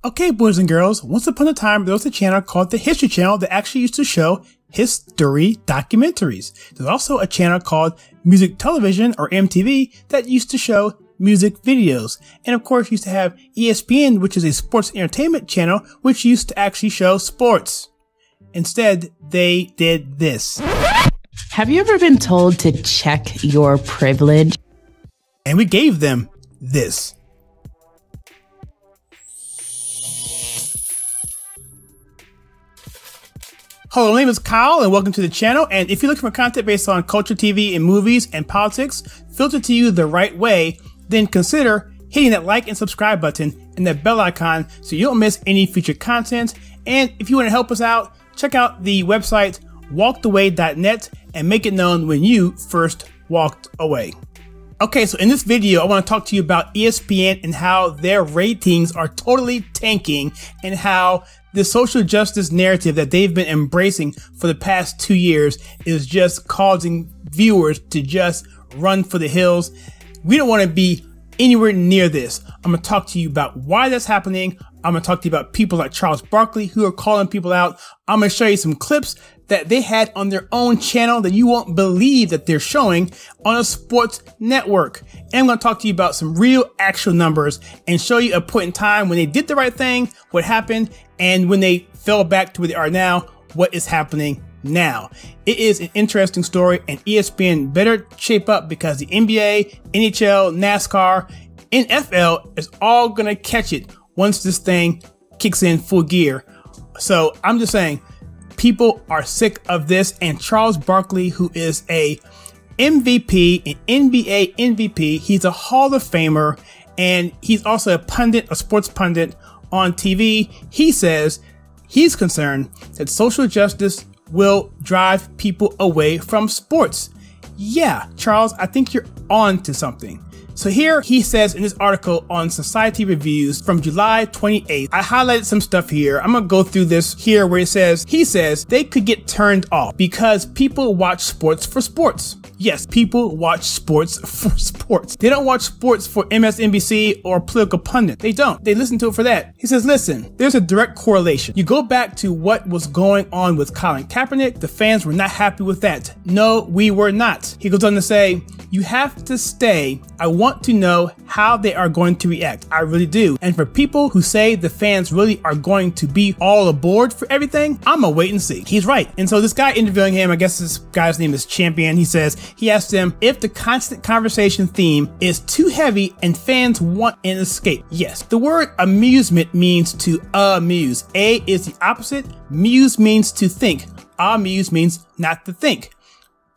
Okay, boys and girls, once upon a time, there was a channel called the History Channel that actually used to show history documentaries. There's also a channel called Music Television, or MTV, that used to show music videos. And of course, used to have ESPN, which is a sports entertainment channel, which used to actually show sports. Instead, they did this. Have you ever been told to check your privilege? And we gave them this. Hello, my name is Kyle and welcome to the channel. And if you're looking for content based on culture, TV, and movies and politics filtered to you the right way, then consider hitting that like and subscribe button and that bell icon so you don't miss any future content. And if you want to help us out, check out the website walkedaway.net and make it known when you first walked away. Okay, so in this video, I want to talk to you about ESPN and how their ratings are totally tanking and how the social justice narrative that they've been embracing for the past 2 years is just causing viewers to just run for the hills. We don't want to be anywhere near this. I'm going to talk to you about why that's happening. I'm going to talk to you about people like Charles Barkley who are calling people out. I'm going to show you some clips that they had on their own channel that you won't believe that they're showing on a sports network. And I'm going to talk to you about some real actual numbers and show you a point in time when they did the right thing, what happened, and when they fell back to where they are now, what is happening now. It is an interesting story, and ESPN better shape up because the NBA, NHL, NASCAR, NFL is all going to catch it once this thing kicks in full gear. So I'm just saying, people are sick of this, and Charles Barkley, who is a MVP, an NBA MVP, he's a Hall of Famer, and he's also a pundit, a sports pundit on TV. He says he's concerned that social justice will drive people away from sports. Yeah, Charles, I think you're on to something. So here he says in this article on Society Reviews from July 28th, I highlighted some stuff here. I'm going to go through this here where he says they could get turned off because people watch sports for sports. Yes, people watch sports for sports. They don't watch sports for MSNBC or political pundit. They don't. They listen to it for that. He says, listen, there's a direct correlation. You go back to what was going on with Colin Kaepernick. The fans were not happy with that. No, we were not. He goes on to say, you have to stay. I want to know how they are going to react. I really do. And for people who say the fans really are going to be all aboard for everything, I'm gonna wait and see. He's right. And so this guy interviewing him, I guess this guy's name is Champion. He says, he asked him if the constant conversation theme is too heavy and fans want an escape. Yes, the word amusement means to amuse. A is the opposite. Muse means to think. Amuse means not to think.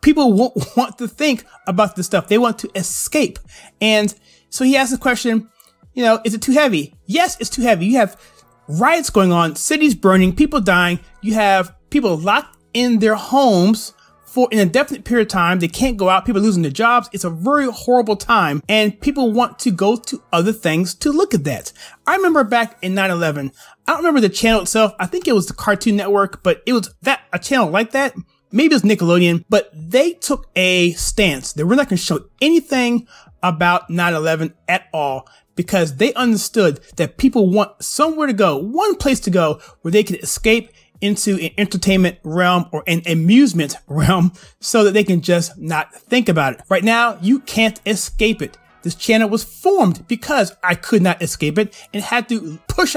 People won't want to think about this stuff. They want to escape. And so he asked the question, you know, is it too heavy? Yes, it's too heavy. You have riots going on, cities burning, people dying. You have people locked in their homes for an indefinite period of time. They can't go out. People are losing their jobs. It's a very horrible time. And people want to go to other things to look at that. I remember back in 9/11, I don't remember the channel itself. I think it was the Cartoon Network, but it was a channel like that. Maybe it was Nickelodeon, but they took a stance. They were not going to show anything about 9/11 at all because they understood that people want somewhere to go, one place to go where they could escape into an entertainment realm or an amusement realm so that they can just not think about it. Right now, you can't escape it. This channel was formed because I could not escape it and had to push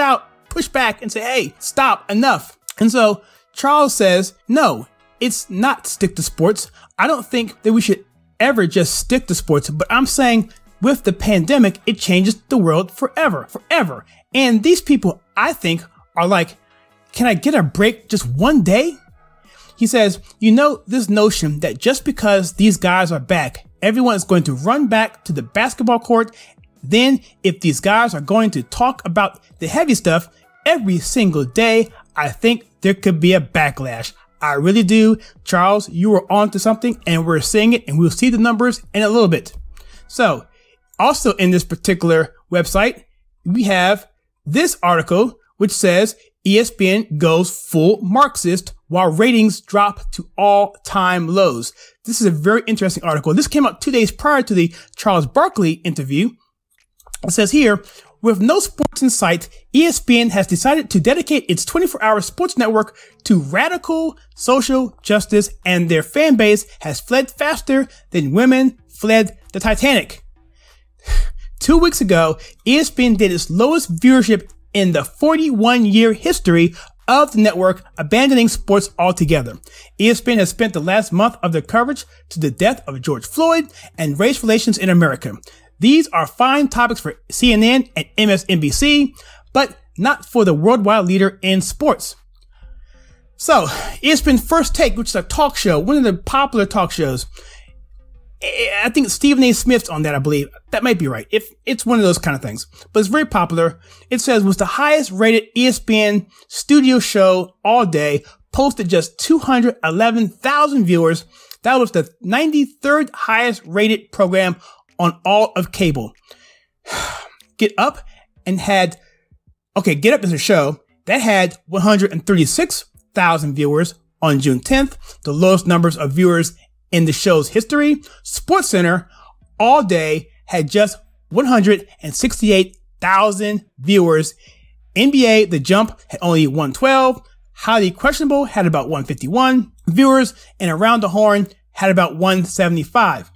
back and say, hey, stop, enough. And so Charles says, no, it's not stick to sports. I don't think that we should ever just stick to sports, but I'm saying with the pandemic, it changes the world forever. And these people, I think, are like, can I get a break just one day? He says, you know, this notion that just because these guys are back, everyone is going to run back to the basketball court. Then if these guys are going to talk about the heavy stuff every single day, I think there could be a backlash. I really do. Charles, you are on to something, and we're seeing it, and we'll see the numbers in a little bit. So also in this particular website, we have this article, which says ESPN goes full Marxist while ratings drop to all-time lows. This is a very interesting article. This came out 2 days prior to the Charles Barkley interview. It says here, With no sports in sight, ESPN has decided to dedicate its 24-hour sports network to radical social justice, and their fan base has fled faster than women fled the Titanic. 2 weeks ago, ESPN did its lowest viewership in the 41-year history of the network, abandoning sports altogether. ESPN has spent the last month of their coverage to the death of George Floyd and race relations in America. These are fine topics for CNN and MSNBC, but not for the worldwide leader in sports. So, ESPN First Take, which is a talk show, one of the popular talk shows. I think Stephen A. Smith's on that, I believe. That might be right. If it's one of those kind of things, but it's very popular. It says was the highest rated ESPN studio show all day, posted just 211,000 viewers. That was the 93rd highest rated program on all of cable. Get Up is a show that had 136,000 viewers on June 10th, the lowest numbers of viewers in the show's history. SportsCenter all day had just 168,000 viewers. NBA The Jump had only 112. Highly Questionable had about 151 viewers, and Around the Horn had about 175.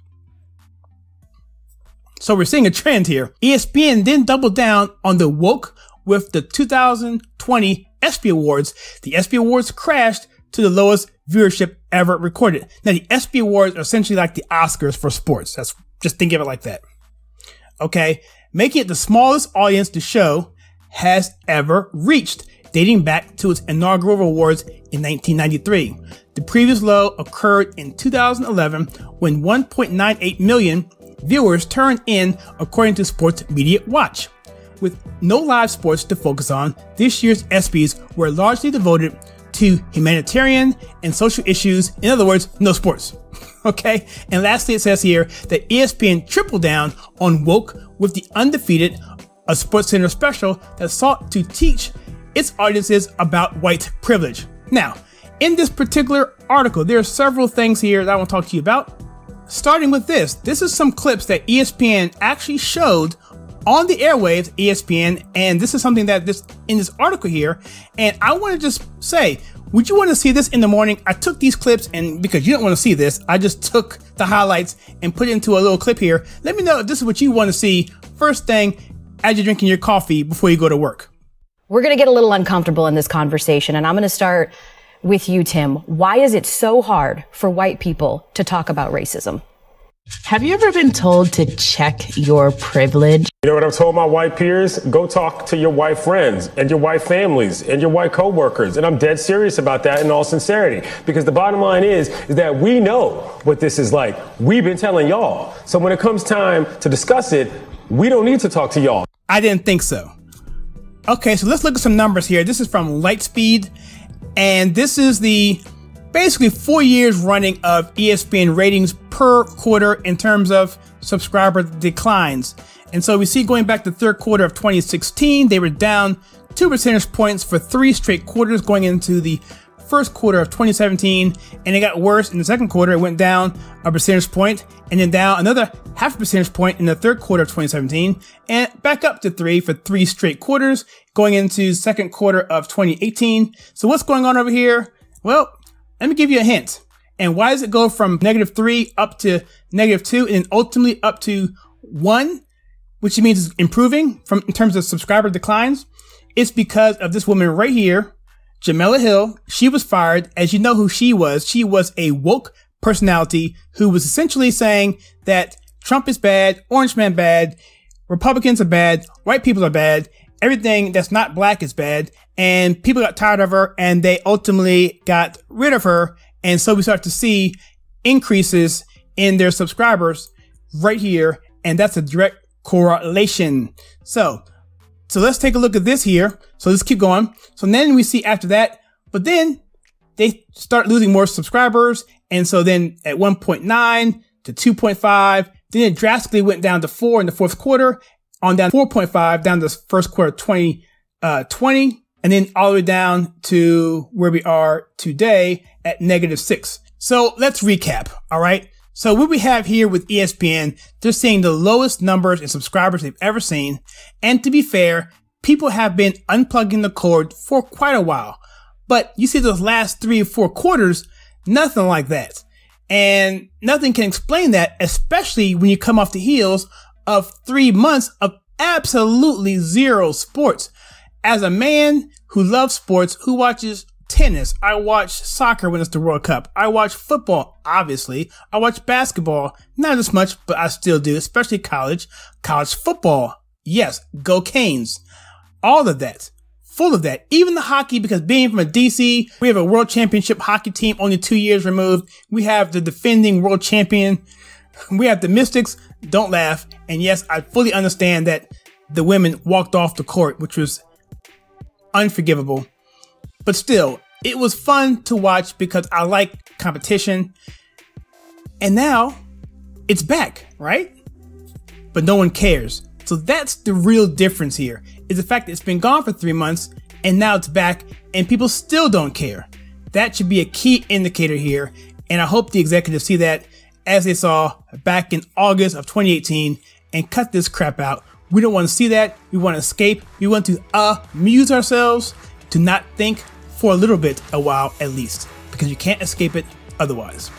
So we're seeing a trend here. ESPN then doubled down on the woke with the 2020 ESPY Awards. The ESPY Awards crashed to the lowest viewership ever recorded. Now, the ESPY Awards are essentially like the Oscars for sports. Just think of it like that. Okay. Making it the smallest audience the show has ever reached, dating back to its inaugural awards in 1993. The previous low occurred in 2011 when 1.98 million viewers turned in, according to Sports Media Watch. With no live sports to focus on, this year's ESPYs were largely devoted to humanitarian and social issues. In other words, no sports. Okay. And lastly, it says here that ESPN tripled down on woke with the Undefeated, a SportsCenter special that sought to teach its audiences about white privilege. Now, in this particular article, there are several things here that I want to talk to you about. Starting with this. This is some clips that ESPN actually showed on the airwaves, ESPN, and this is something that in this article here, and I want to just say, would you want to see this in the morning? I took these clips, and because you don't want to see this, I just took the highlights and put it into a little clip here. Let me know if this is what you want to see first thing as you're drinking your coffee before you go to work. We're going to get a little uncomfortable in this conversation, and I'm going to start with you, Tim. Why is it so hard for white people to talk about racism? Have you ever been told to check your privilege? You know what I've told my white peers? Go talk to your white friends and your white families and your white coworkers. And I'm dead serious about that in all sincerity, because the bottom line is that we know what this is like. We've been telling y'all. So when it comes time to discuss it, we don't need to talk to y'all. I didn't think so. Okay, so let's look at some numbers here. This is from Lightspeed, and this is the basically 4 years running of ESPN ratings per quarter in terms of subscriber declines. And so we see going back to the third quarter of 2016, they were down 2 percentage points for 3 straight quarters going into the first quarter of 2017. And it got worse in the second quarter. It went down a percentage point and then down another half a percentage point in the third quarter of 2017 and back up to 3 for 3 straight quarters going into second quarter of 2018. So what's going on over here? Well, let me give you a hint. And why does it go from -3 up to -2 and then ultimately up to 1, which means it's improving in terms of subscriber declines? It's because of this woman right here, Jamela Hill. She was fired. As you know who she was. She was a woke personality who was essentially saying that Trump is bad, Orange Man bad, Republicans are bad, white people are bad, everything that's not black is bad. And people got tired of her and they ultimately got rid of her. And so we start to see increases in their subscribers right here. And that's a direct correlation. So let's take a look at this here. So let's keep going. So then we see after that, but then they start losing more subscribers. And so then at 1.9 to 2.5, then it drastically went down to 4 in the fourth quarter, on down 4.5 down to the first quarter of 2020. And then all the way down to where we are today at -6. So let's recap. All right. So what we have here with ESPN, they're seeing the lowest numbers in subscribers they've ever seen. And to be fair, people have been unplugging the cord for quite a while. But you see those last 3 or 4 quarters, nothing like that. And nothing can explain that, especially when you come off the heels of 3 months of absolutely zero sports. As a man who loves sports, who watches tennis, I watch soccer when it's the World Cup. I watch football, obviously. I watch basketball, not as much, but I still do, especially college football. Yes, go Canes. All of that. Full of that. Even the hockey, because being from a DC, we have a world championship hockey team only 2 years removed. We have the defending world champion. We have the Mystics. Don't laugh. And yes, I fully understand that the women walked off the court, which was unforgivable. But still, it was fun to watch because I like competition. And now it's back, right? But no one cares. So that's the real difference here, is the fact that it's been gone for 3 months and now it's back and people still don't care. That should be a key indicator here. And I hope the executives see that as they saw back in August of 2018 and cut this crap out. We don't want to see that. We want to escape. We want to amuse ourselves, to not think for a little bit, a while at least, because you can't escape it otherwise.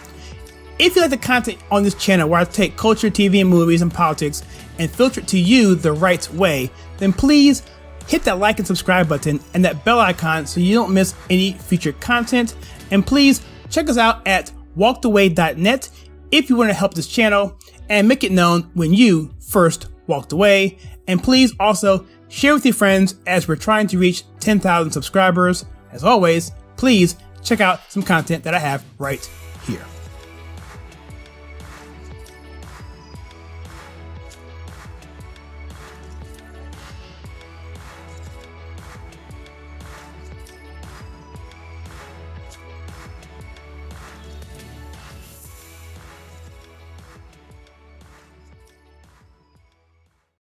If you like the content on this channel where I take culture, TV, and movies and politics and filter it to you the right way, then please hit that like and subscribe button and that bell icon so you don't miss any future content. And please check us out at walkedaway.net if you want to help this channel and make it known when you first walked away. And please also share with your friends as we're trying to reach 10,000 subscribers. As always, please check out some content that I have right here.